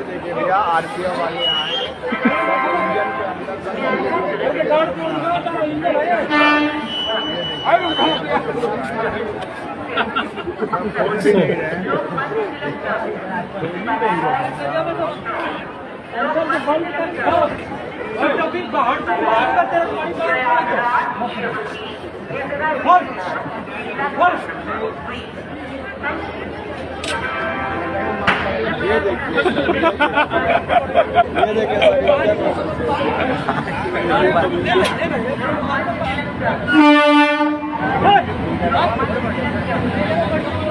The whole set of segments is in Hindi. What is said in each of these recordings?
देखिए भैया आरपीएफ वाले आए ये देखिए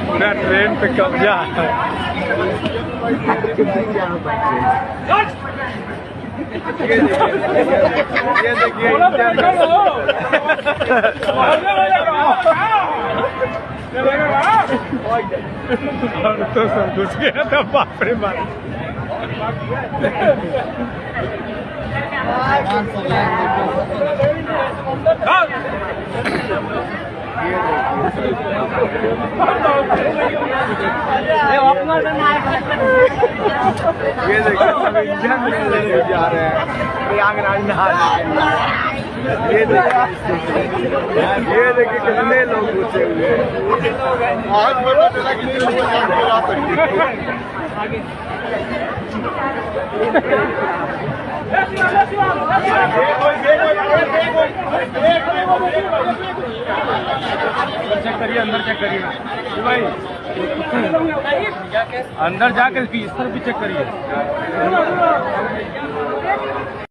पूरा ट्रेन पे कब्जा है। ये देखिए और तो सब घुस गया था, बाप रे बाप। ये देखिए सब इंजन लेके जा रहे हैं प्रयागराज नहाने के लिए। ये देखिए कितने लोग घुसे हुए हैं। आज पता चला कि चेक करिए, अंदर चेक करिए भाई, अंदर जाकर इस तरफ भी चेक करिए।